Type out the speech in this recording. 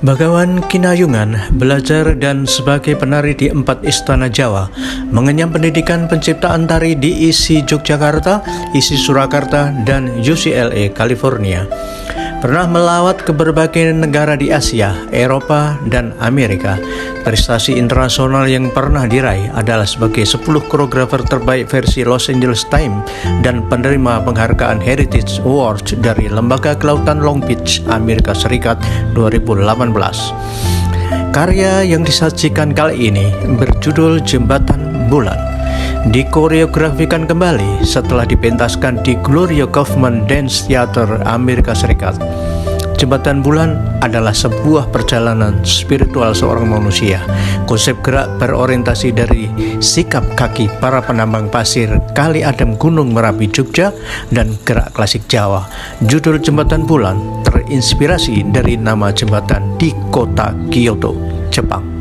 Bagawan Kinayungan belajar dan sebagai penari di 4 istana Jawa, mengenyam pendidikan penciptaan tari di ISI Yogyakarta, ISI Surakarta, dan UCLA California. Pernah melawat ke berbagai negara di Asia, Eropa, dan Amerika. Prestasi internasional yang pernah diraih adalah sebagai 10 koreografer terbaik versi Los Angeles Times dan penerima penghargaan Heritage Award dari Lembaga Kelautan Long Beach, Amerika Serikat 2018. Karya yang disajikan kali ini berjudul Jembatan Bulan. Dikoreografikan kembali setelah dipentaskan di Gloria Kaufman Dance Theater, Amerika Serikat. Jembatan Bulan adalah sebuah perjalanan spiritual seorang manusia. Konsep gerak berorientasi dari sikap kaki para penambang pasir Kali Adem Gunung Merapi Jogja dan gerak klasik Jawa. Judul Jembatan Bulan terinspirasi dari nama jembatan di kota Kyoto, Jepang.